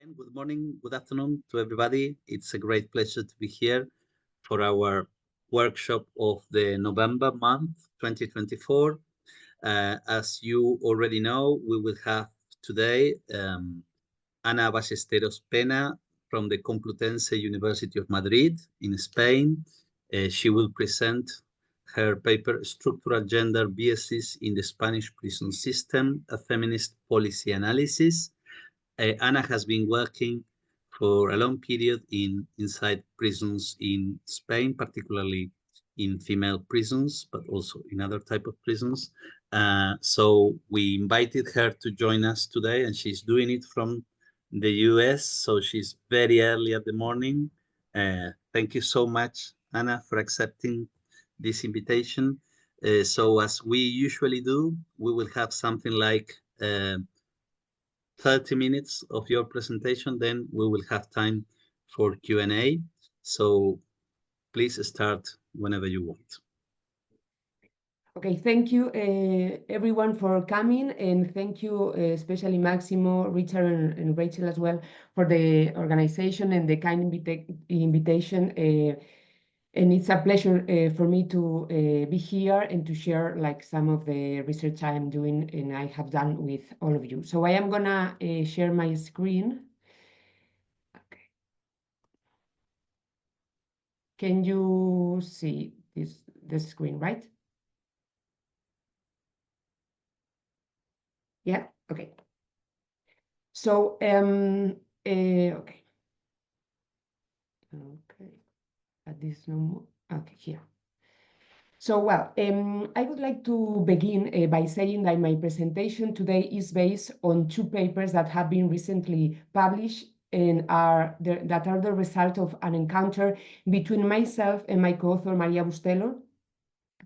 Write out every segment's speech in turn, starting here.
And good morning, good afternoon to everybody. It's a great pleasure to be here for our workshop of the November month 2024. As you already know, we will have today Ana Ballesteros Pena from the Complutense University of Madrid in Spain. She will present her paper, Structural Gender Biases in the Spanish Prison System, a Feminist Policy Analysis. Ana has been working for a long period inside prisons in Spain, particularly in female prisons, but also in other type of prisons. So we invited her to join us today, and she's doing it from the US. So she's very early at the morning. Thank you so much, Ana, for accepting this invitation. So as we usually do, we will have something like 30 minutes of your presentation, then we will have time for Q&A. So please start whenever you want. Okay, thank you everyone for coming, and thank you especially Máximo, Richard, and Rachel as well for the organization and the kind invitation. And it's a pleasure for me to be here and to share like some of the research I'm doing and I have done with all of you. So I am gonna share my screen. Okay. Can you see this screen, right? Yeah, okay. So, okay. Okay, at this no, okay, here. So, well, I would like to begin by saying that my presentation today is based on two papers that have been recently published and that are the result of an encounter between myself and my co-author Maria Bustelo.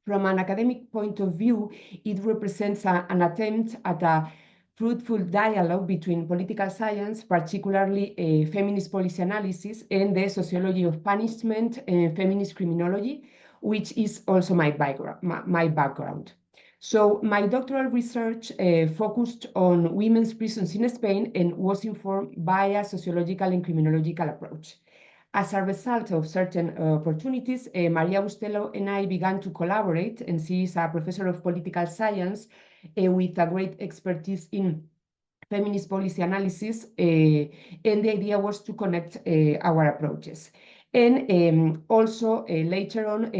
From an academic point of view, it represents an attempt at a fruitful dialogue between political science, particularly feminist policy analysis, and the sociology of punishment and feminist criminology, which is also my background. So my doctoral research focused on women's prisons in Spain and was informed by a sociological and criminological approach. As a result of certain opportunities, Maria Bustelo and I began to collaborate, and she is a professor of political science with a great expertise in feminist policy analysis, and the idea was to connect our approaches. And also later on,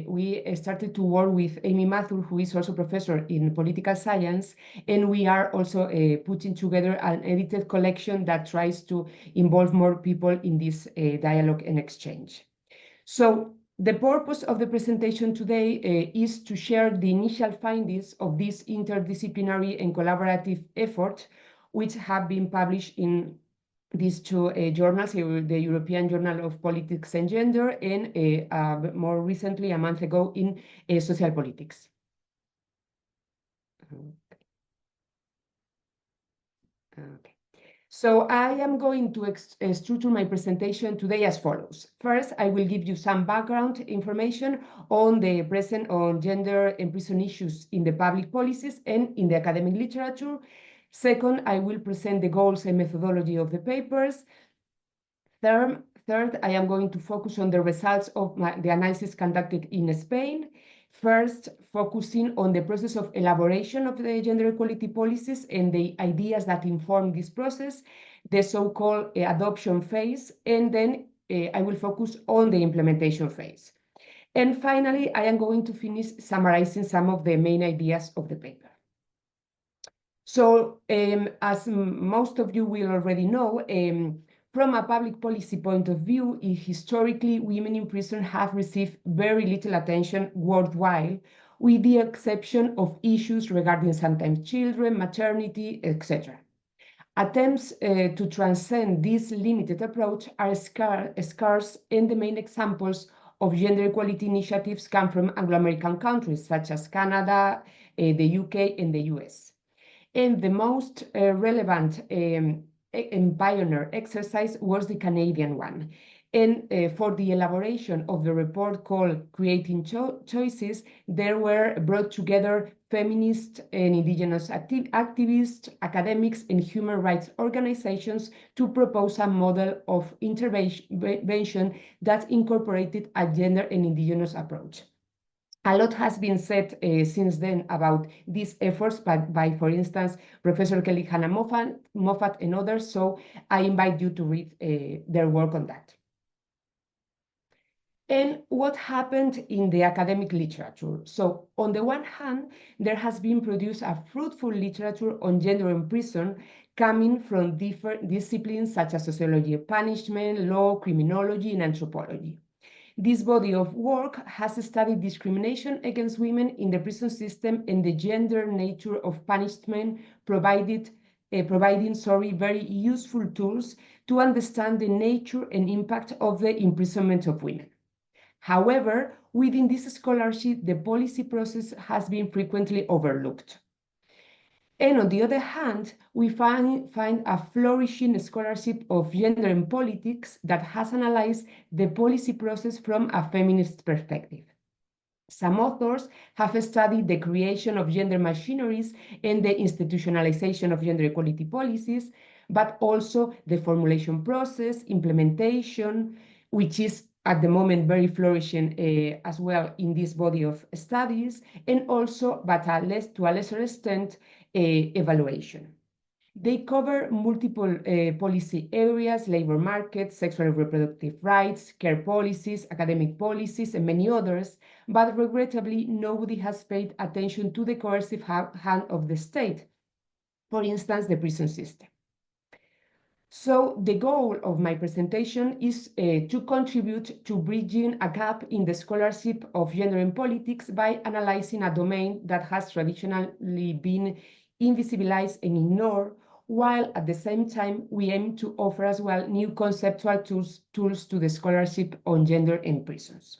we started to work with Amy Mathur, who is also professor in political science, and we are also putting together an edited collection that tries to involve more people in this dialogue and exchange. So the purpose of the presentation today is to share the initial findings of this interdisciplinary and collaborative effort, which have been published in these two journals, the European Journal of Politics and Gender, and more recently, a month ago, in Social Politics. Okay. So I am going to structure my presentation today as follows. First, I will give you some background information on the present on gender and prison issues in the public policies and in the academic literature. Second, I will present the goals and methodology of the papers. Third, I am going to focus on the results of the analysis conducted in Spain. First, focusing on the process of elaboration of the gender equality policies and the ideas that inform this process, the so-called adoption phase, and then I will focus on the implementation phase. And finally, I am going to finish summarizing some of the main ideas of the paper. So, as most of you will already know, from a public policy point of view, historically, women in prison have received very little attention worldwide, with the exception of issues regarding sometimes children, maternity, etc. Attempts to transcend this limited approach are scarce, and the main examples of gender equality initiatives come from Anglo-American countries such as Canada, the UK, and the US. And the most relevant and pioneer exercise was the Canadian one. And for the elaboration of the report called Creating Choices, there were brought together feminist and indigenous activists, academics, and human rights organizations to propose a model of intervention that incorporated a gender and indigenous approach. A lot has been said since then about these efforts by, for instance, Professor Kelly Hannah Moffat and others, so I invite you to read their work on that. And what happened in the academic literature? So on the one hand, there has been produced a fruitful literature on gender in prison coming from different disciplines such as sociology of punishment, law, criminology, and anthropology. This body of work has studied discrimination against women in the prison system and the gender nature of punishment, providing very useful tools to understand the nature and impact of the imprisonment of women. However, within this scholarship, the policy process has been frequently overlooked. And on the other hand, we find a flourishing scholarship of gender and politics that has analyzed the policy process from a feminist perspective. Some authors have studied the creation of gender machineries and the institutionalization of gender equality policies, but also the formulation process, implementation, which is at the moment very flourishing as well in this body of studies, and also, but to a lesser extent, evaluation. They cover multiple policy areas, labor markets, sexual and reproductive rights, care policies, academic policies, and many others, but regrettably, nobody has paid attention to the coercive hand of the state, for instance, the prison system. So the goal of my presentation is to contribute to bridging a gap in the scholarship of gender and politics by analyzing a domain that has traditionally been invisibilized and ignored, while at the same time we aim to offer as well new conceptual tools to the scholarship on gender in prisons.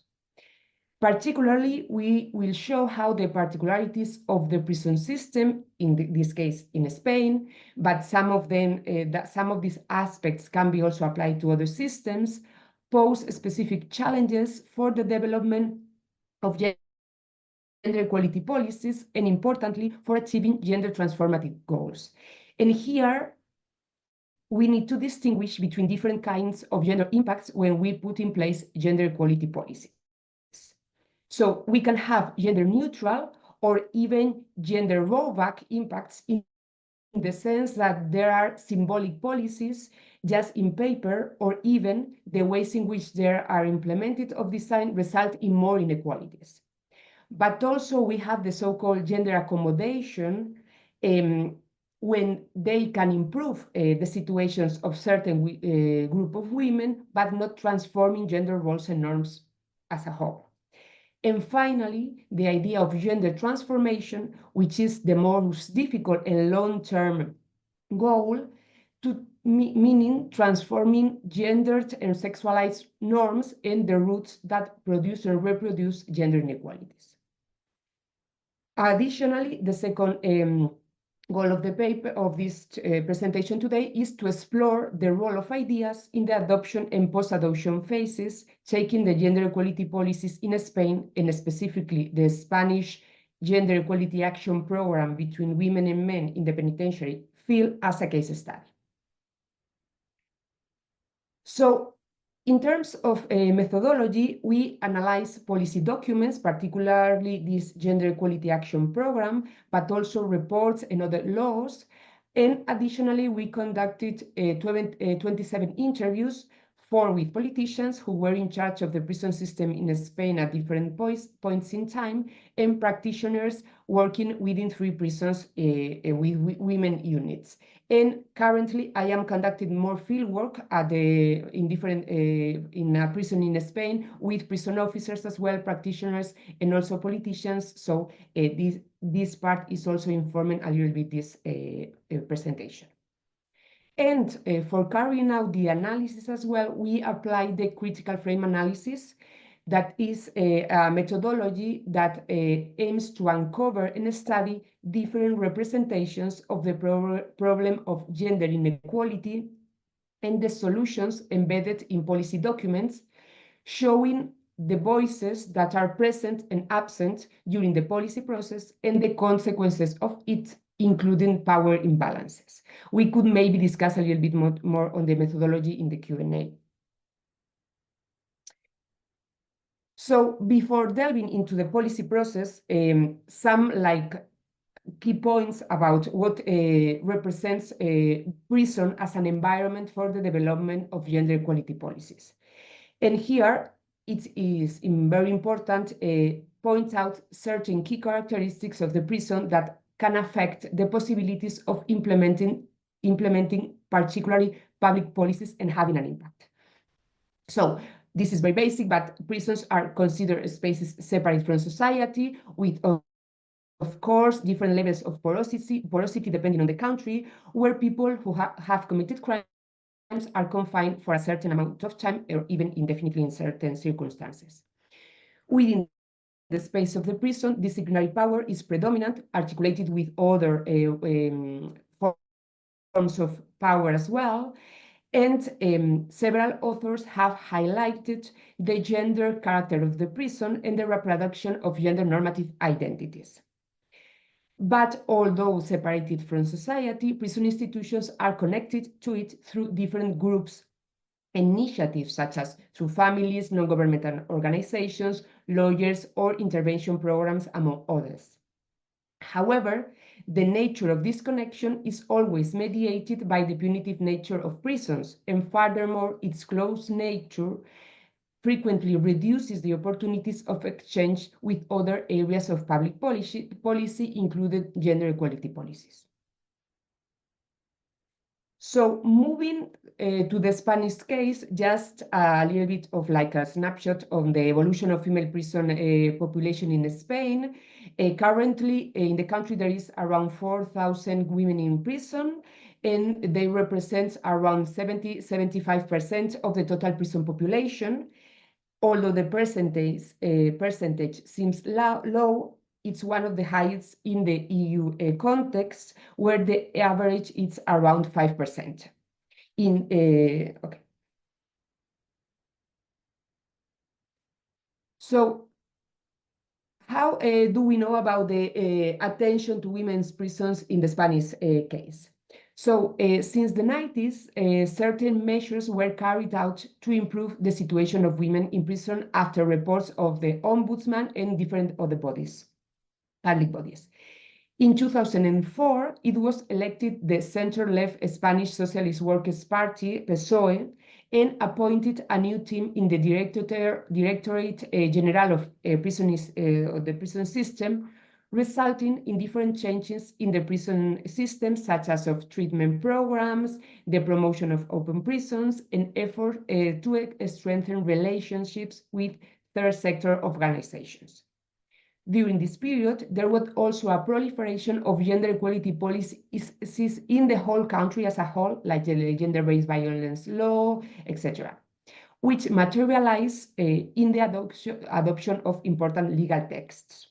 Particularly, we will show how the particularities of the prison system, in this case in Spain, but some of these aspects can be also applied to other systems, pose specific challenges for the development of gender equality policies, and importantly, for achieving gender transformative goals. And here, we need to distinguish between different kinds of gender impacts when we put in place gender equality policies. So we can have gender neutral or even gender rollback impacts in the sense that there are symbolic policies just in paper, or even the ways in which they are implemented of design result in more inequalities. But also we have the so-called gender accommodation when they can improve the situations of certain group of women, but not transforming gender roles and norms as a whole. And finally, the idea of gender transformation, which is the most difficult and long-term goal, meaning transforming gendered and sexualized norms and the roots that produce and reproduce gender inequalities. Additionally, the second goal of the paper of this presentation today is to explore the role of ideas in the adoption and post-adoption phases, taking the gender equality policies in Spain, and specifically the Spanish Gender Equality Action Program between women and men in the penitentiary field as a case study. So in terms of methodology, we analyze policy documents, particularly this Gender Equality Action Program, but also reports and other laws. And additionally, we conducted 27 interviews, 4 with politicians who were in charge of the prison system in Spain at different points in time, and practitioners working within 3 prisons with women units. And currently, I am conducting more field work in a prison in Spain with prison officers as well, practitioners, and also politicians. So this part is also informing a little bit this presentation. And for carrying out the analysis as well, we apply the critical frame analysis. That is a methodology that aims to uncover and study different representations of the problem of gender inequality and the solutions embedded in policy documents, showing the voices that are present and absent during the policy process and the consequences of it, including power imbalances. We could maybe discuss a little bit more on the methodology in the Q&A. So before delving into the policy process, some key points about what represents prison as an environment for the development of gender equality policies. And here it is very important point out certain key characteristics of the prison that can affect the possibilities of implementing particularly public policies and having an impact. So this is very basic, but prisons are considered spaces separate from society with, of course, different levels of porosity depending on the country, where people who have committed crimes are confined for a certain amount of time or even indefinitely in certain circumstances. Within the space of the prison, disciplinary power is predominant, articulated with other forms of power as well. And several authors have highlighted the gender character of the prison and the reproduction of gender normative identities. But although separated from society, prison institutions are connected to it through different groups, initiatives such as through families, non-governmental organizations, lawyers, or intervention programs, among others. However, the nature of this connection is always mediated by the punitive nature of prisons, and furthermore, its close nature frequently reduces the opportunities of exchange with other areas of public policy, including gender equality policies. So moving to the Spanish case, just a little bit of like a snapshot on the evolution of female prison population in Spain. Currently in the country, there is around 4,000 women in prison, and they represent around 75% of the total prison population. Although the percentage seems low, it's one of the highest in the EU context, where the average is around 5%. Okay. So how do we know about the attention to women's prisons in the Spanish case? So since the 90s, certain measures were carried out to improve the situation of women in prison after reports of the Ombudsman and different other bodies, public bodies. In 2004, it was elected the center-left Spanish Socialist Workers' Party, PSOE, and appointed a new team in the Directorate General of the prison system, resulting in different changes in the prison system, such as of treatment programs, the promotion of open prisons, and effort to strengthen relationships with third sector organizations. During this period, there was also a proliferation of gender equality policies in the whole country as a whole, like the gender-based violence law, etc., which materialized in the adoption of important legal texts.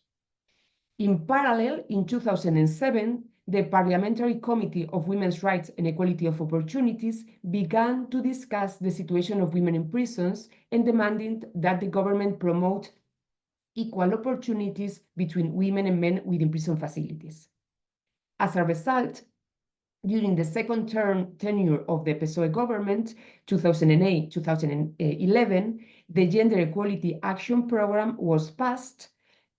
In parallel, in 2007, the Parliamentary Committee of Women's Rights and Equality of Opportunities began to discuss the situation of women in prisons and demanding that the government promote equal opportunities between women and men within prison facilities. As a result, during the second tenure of the PSOE government, 2008-2011, the Gender Equality Action Program was passed,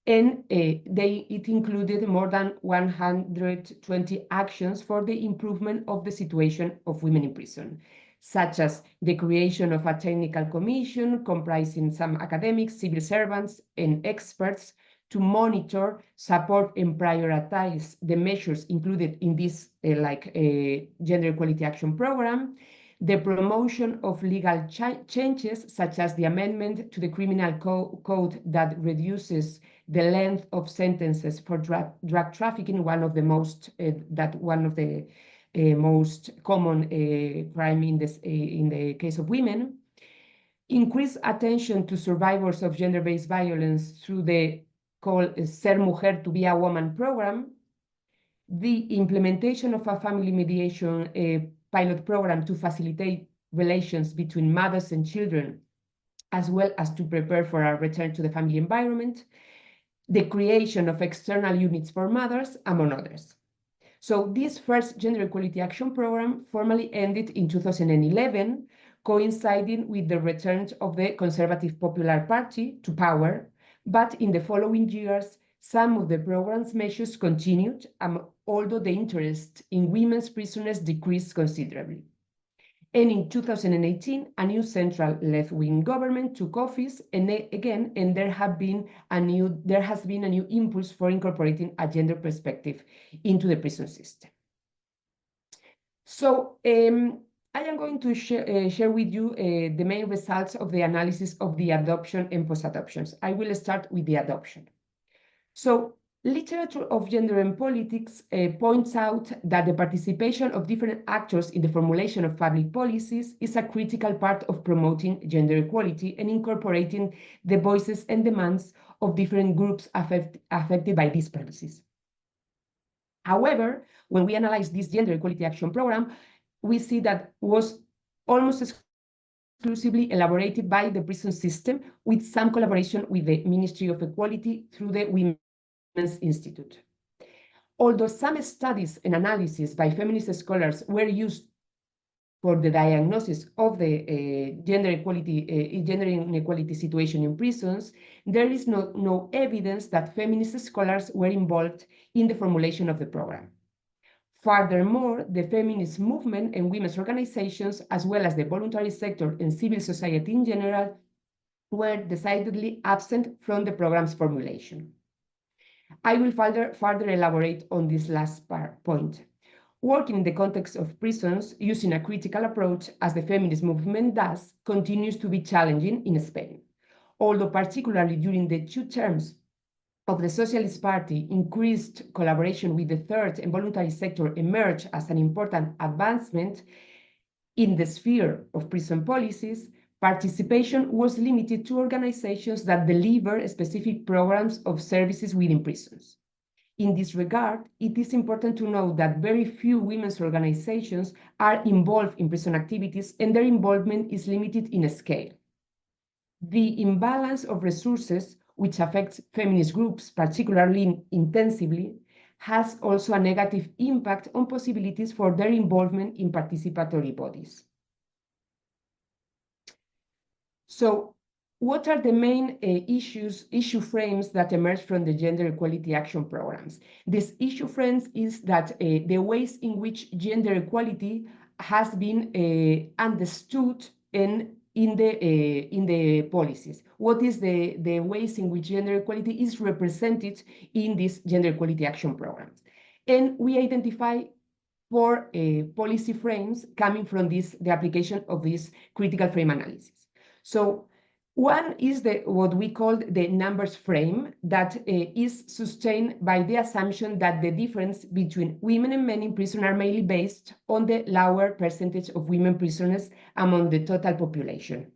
and it included more than 120 actions for the improvement of the situation of women in prison, such as the creation of a technical commission comprising some academics, civil servants, and experts to monitor, support, and prioritize the measures included in this Gender Equality Action Program, the promotion of legal changes, such as the amendment to the criminal code that reduces the length of sentences for drug trafficking, one of the most common crime in the case of women. Increase attention to survivors of gender-based violence through the called Ser Mujer to Be a Woman program. The implementation of a family mediation pilot program to facilitate relations between mothers and children, as well as to prepare for a return to the family environment, the creation of external units for mothers, among others. So this first Gender Equality Action Program formally ended in 2011, coinciding with the return of the Conservative Popular Party to power, but in the following years, some of the program's measures continued, although the interest in women's prisoners decreased considerably. And in 2018, a new central left-wing government took office, and there has been a new impulse for incorporating a gender perspective into the prison system. So I am going to share with you the main results of the analysis of the adoption and post-adoptions. I will start with the adoption. So literature of gender and politics points out that the participation of different actors in the formulation of public policies is a critical part of promoting gender equality and incorporating the voices and demands of different groups affected by these policies. However, when we analyze this Gender Equality Action Program, we see that was almost exclusively elaborated by the prison system with some collaboration with the Ministry of Equality through the Women's Institute. Although some studies and analysis by feminist scholars were used for the diagnosis of the gender inequality situation in prisons, there is no evidence that feminist scholars were involved in the formulation of the program. Furthermore, the feminist movement and women's organizations, as well as the voluntary sector and civil society in general, were decidedly absent from the program's formulation. I will further elaborate on this last point. Working in the context of prisons using a critical approach, as the feminist movement does, continues to be challenging in Spain. Although particularly during the 2 terms of the Socialist Party, increased collaboration with the third and voluntary sector emerged as an important advancement in the sphere of prison policies, participation was limited to organizations that deliver specific programs of services within prisons. In this regard, it is important to note that very few women's organizations are involved in prison activities, and their involvement is limited in scale. The imbalance of resources, which affects feminist groups particularly intensively, has also a negative impact on possibilities for their involvement in participatory bodies. So, what are the main issue frames that emerge from the Gender Equality Action Programs? This issue frames is that the ways in which gender equality has been understood in the policies. What is the ways in which gender equality is represented in these Gender Equality Action Programs? And we identify 4 policy frames coming from the application of this critical frame analysis. So one is what we call the numbers frame that is sustained by the assumption that the difference between women and men in prison are mainly based on the lower percentage of women prisoners among the total population.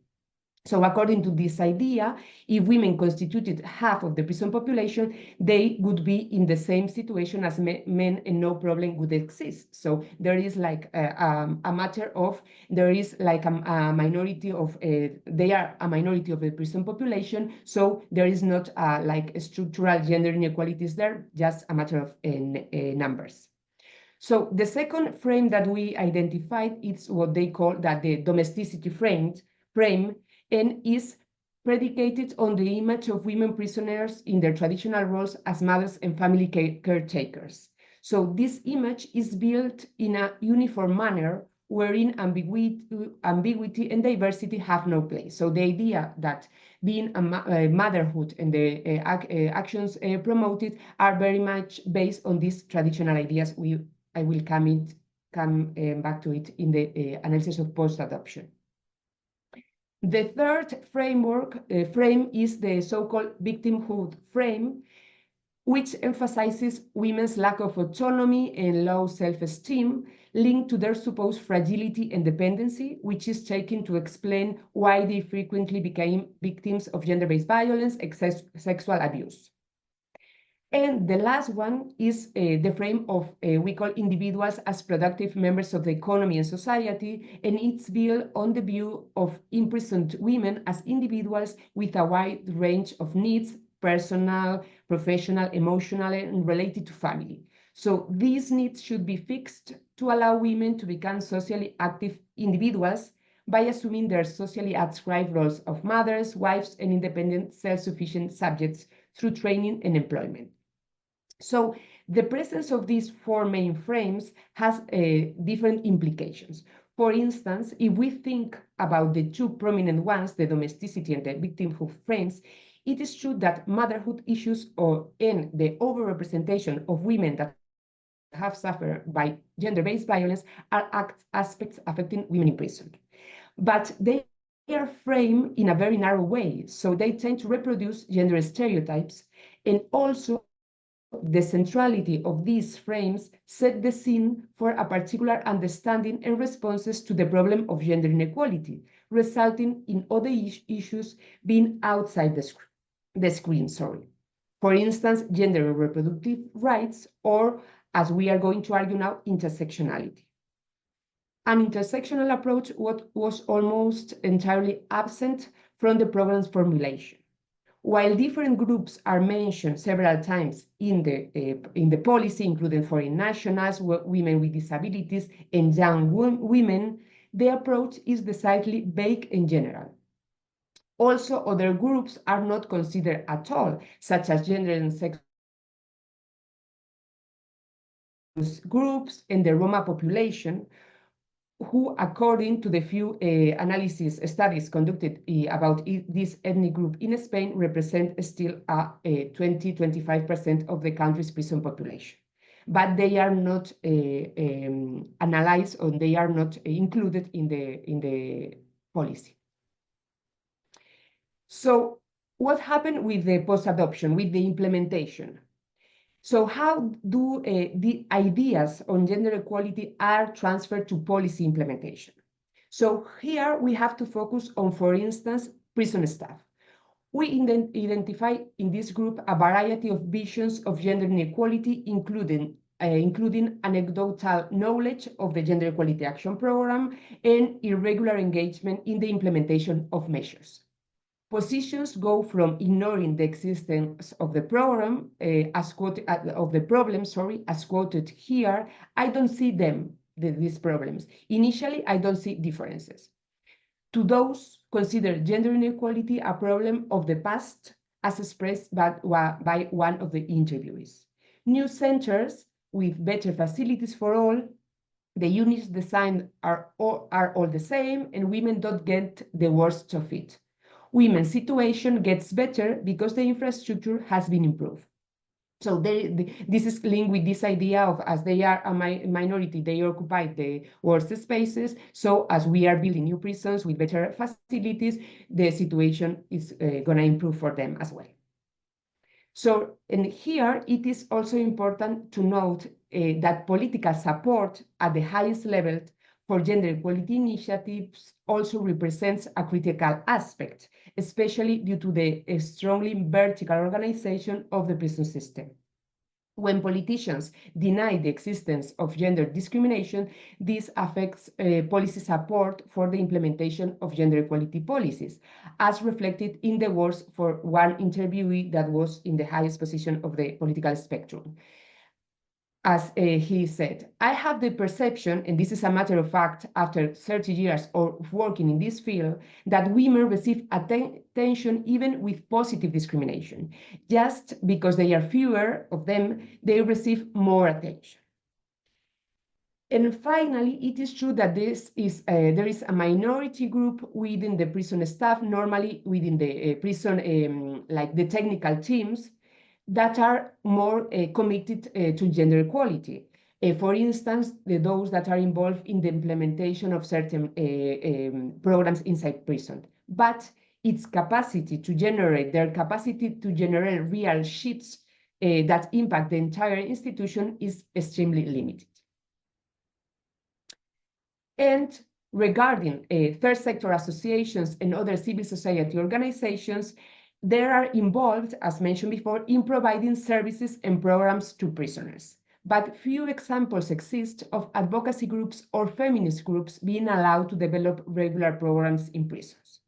So according to this idea, if women constituted half of the prison population, they would be in the same situation as men and no problem would exist. So there is like a matter of, there is like a minority of, they are a minority of the prison population, so there is not like structural gender inequalities there, just a matter of numbers. So the second frame that we identified is what they call that the domesticity frame, and is predicated on the image of women prisoners in their traditional roles as mothers and family caretakers. So this image is built in a uniform manner wherein ambiguity and diversity have no place. So the idea that being a motherhood and the actions promoted are very much based on these traditional ideas. I will come back to it in the analysis of post-adoption. The third frame is the so-called victimhood frame, which emphasizes women's lack of autonomy and low self-esteem linked to their supposed fragility and dependency, which is taken to explain why they frequently became victims of gender-based violence and sexual abuse. And the last one is the frame of we call individuals as productive members of the economy and society, and it's built on the view of imprisoned women as individuals with a wide range of needs, personal, professional, emotional, and related to family. So these needs should be fixed to allow women to become socially active individuals by assuming their socially ascribed roles of mothers, wives, and independent, self-sufficient subjects through training and employment. So the presence of these four main frames has different implications. For instance, if we think about the two prominent ones, the domesticity and the victimhood frames, it is true that motherhood issues and the overrepresentation of women that have suffered by gender-based violence are aspects affecting women in prison. But they are framed in a very narrow way, so they tend to reproduce gender stereotypes, and also the centrality of these frames set the scene for a particular understanding and responses to the problem of gender inequality, resulting in other issues being outside the screen. For instance, gender and reproductive rights, or, as we are going to argue now, intersectionality. An intersectional approach was almost entirely absent from the program's formulation. While different groups are mentioned several times in the policy, including foreign nationals, women with disabilities, and young women, the approach is decidedly vague and general. Also, other groups are not considered at all, such as gender and sex groups and the Roma population, who, according to the few analysis studies conducted about this ethnic group in Spain, represent still 20-25% of the country's prison population. But they are not analyzed, or they are not included in the policy. So what happened with the post-adoption, with the implementation? So how do the ideas on gender equality are transferred to policy implementation? So here we have to focus on, for instance, prison staff. We identify in this group a variety of visions of gender inequality, including anecdotal knowledge of the Gender Equality Action Program and irregular engagement in the implementation of measures. Positions go from ignoring the existence of the program, as quoted, of the problem, as quoted here. I don't see these problems. Initially, I don't see differences. To those consider gender inequality a problem of the past, as expressed by one of the interviewees. New centers with better facilities for all, the units designed are all the same, and women don't get the worst of it. Women's situation gets better because the infrastructure has been improved. So this is linked with this idea of, as they are a minority, they occupy the worst spaces. So as we are building new prisons with better facilities, the situation is going to improve for them as well. So, and here it is also important to note that political support at the highest level for gender equality initiatives also represents a critical aspect, especially due to the strongly vertical organization of the prison system. When politicians deny the existence of gender discrimination, this affects policy support for the implementation of gender equality policies, as reflected in the words for one interviewee that was in the highest position of the political spectrum. As he said, I have the perception, and this is a matter of fact after 30 years of working in this field, that women receive attention even with positive discrimination. Just because they are fewer of them, they receive more attention. And finally, it is true that there is a minority group within the prison staff, normally within the prison, like the technical teams, that are more committed to gender equality. For instance, those that are involved in the implementation of certain programs inside prison. But its capacity to generate, their capacity to generate real shifts that impact the entire institution is extremely limited. And regarding third sector associations and other civil society organizations, They are involved, as mentioned before, in providing services and programs to prisoners. But few examples exist of advocacy groups or feminist groups being allowed to develop regular programs in prisons.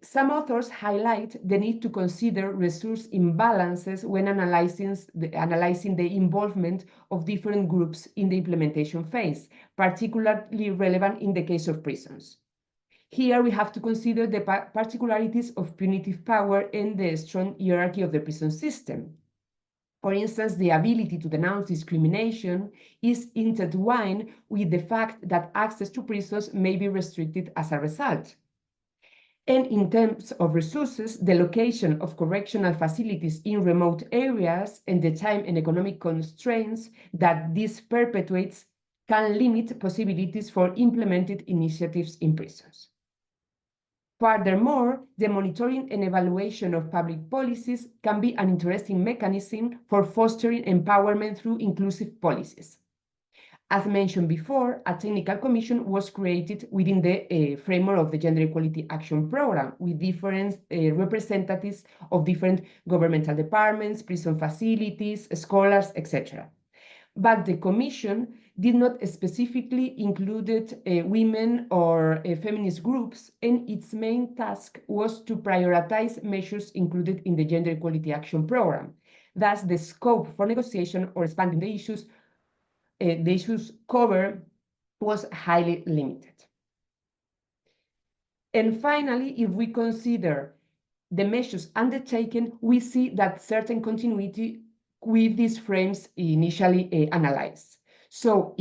Some authors highlight the need to consider resource imbalances when analyzing the involvement of different groups in the implementation phase, particularly relevant in the case of prisons. Here we have to consider the particularities of punitive power and the strong hierarchy of the prison system. For instance, the ability to denounce discrimination is intertwined with the fact that access to prisons may be restricted as a result. And in terms of resources, the location of correctional facilities in remote areas and the time and economic constraints that this perpetuates can limit possibilities for implemented initiatives in prisons. Furthermore, the monitoring and evaluation of public policies can be an interesting mechanism for fostering empowerment through inclusive policies. As mentioned before, a technical commission was created within the framework of the Gender Equality Action Program with different representatives of different governmental departments, prison facilities, scholars, etc. But the commission did not specifically include women or feminist groups, and its main task was to prioritize measures included in the Gender Equality Action Program. Thus, the scope for negotiation or expanding the issues covered was highly limited. And finally, if we consider the measures undertaken, we see that certain continuity with these frames initially analyzed. So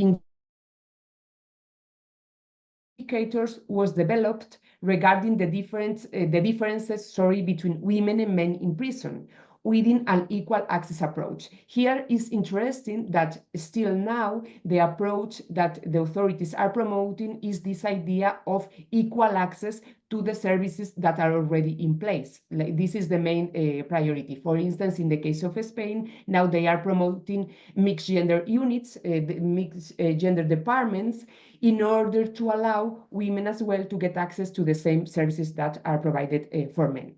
indicators was developed regarding the differences between women and men in prison within an equal access approach. Here is interesting that still now the approach that the authorities are promoting is this idea of equal access to the services that are already in place. This is the main priority. For instance, in the case of Spain, now they are promoting mixed gender units, mixed gender departments, in order to allow women as well to get access to the same services that are provided for men.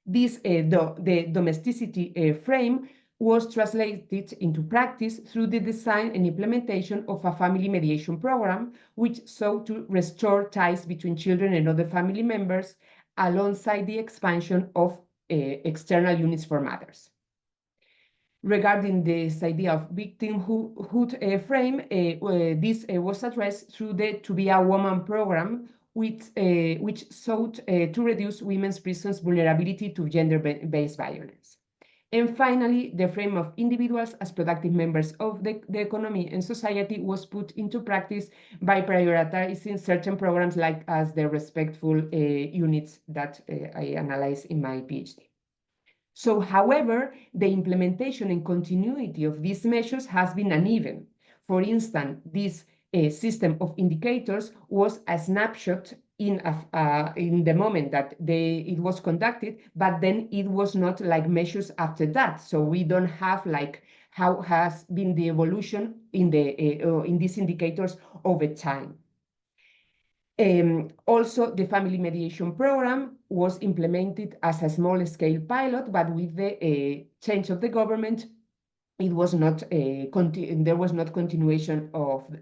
This, the domesticity frame was translated into practice through the design and implementation of a family mediation program, which sought to restore ties between children and other family members, alongside the expansion of external units for mothers. Regarding this idea of victimhood frame, this was addressed through the To Be a Woman program, which sought to reduce women's prisons' vulnerability to gender-based violence. And finally, the frame of individuals as productive members of the economy and society was put into practice by prioritizing certain programs like as the respectful units that I analyzed in my PhD. So, however, the implementation and continuity of these measures has been uneven. For instance, this system of indicators was a snapshot in the moment that it was conducted, but then it was not like measures after that. So we don't have like how has been the evolution in these indicators over time. Also, the family mediation program was implemented as a small-scale pilot, but with the change of the government, it was not there was not continuation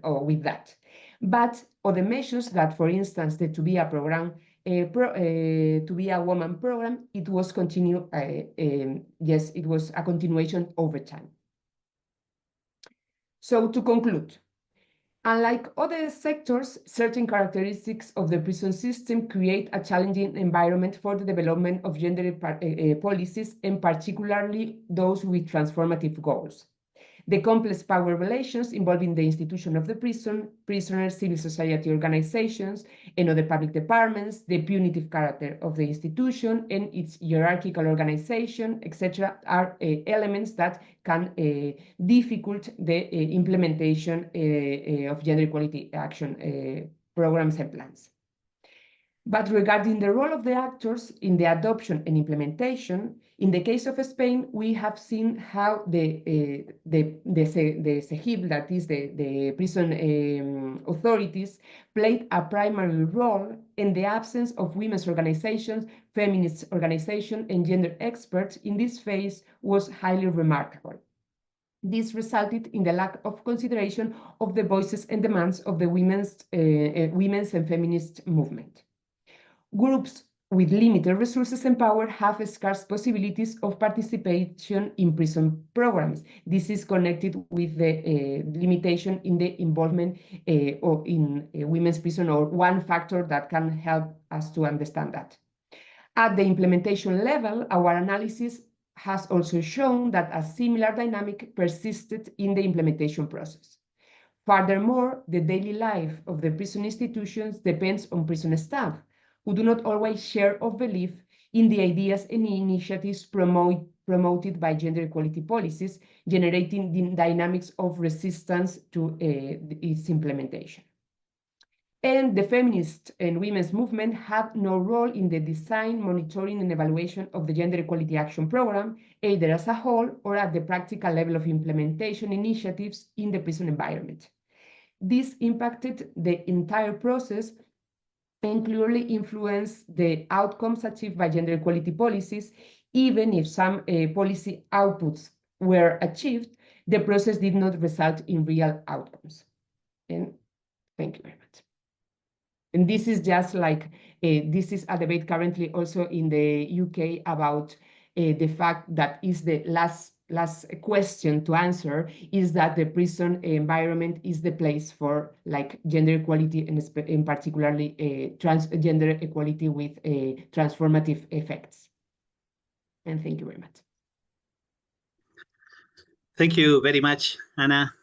with that. But other measures that, for instance, the To Be a program, To Be a Woman program, it was yes, it was a continuation over time. So to conclude, unlike other sectors, certain characteristics of the prison system create a challenging environment for the development of gender policies, and particularly those with transformative goals. The complex power relations involving the institution of the prison, prisoners, civil society organizations, and other public departments, the punitive character of the institution and its hierarchical organization, etc., are elements that can difficult the implementation of gender equality action programs and plans. But regarding the role of the actors in the adoption and implementation, in the case of Spain, we have seen how the CEGIPP, that is the prison authorities, played a primary role in the absence of women's organizations, feminist organizations, and gender experts in this phase was highly remarkable. This resulted in the lack of consideration of the voices and demands of the women's and feminist movement. Groups with limited resources and power have scarce possibilities of participation in prison programs. This is connected with the limitation in the involvement or in women's prison, or one factor that can help us to understand that. At the implementation level, our analysis has also shown that a similar dynamic persisted in the implementation process. Furthermore, the daily life of the prison institutions depends on prison staff, who do not always share of belief in the ideas and initiatives promoted by gender equality policies, generating the dynamics of resistance to its implementation. And the feminist and women's movement had no role in the design, monitoring, and evaluation of the Gender Equality Action Program, either as a whole or at the practical level of implementation initiatives in the prison environment. This impacted the entire process and clearly influence the outcomes achieved by gender equality policies. Even if some policy outputs were achieved, the process did not result in real outcomes. And thank you very much. And this is just like, this is a debate currently also in the UK about the fact that is the last question to answer, is that the prison environment is the place for like gender equality and in particularly transgender equality with transformative effects. And thank you very much. Thank you very much, Anna.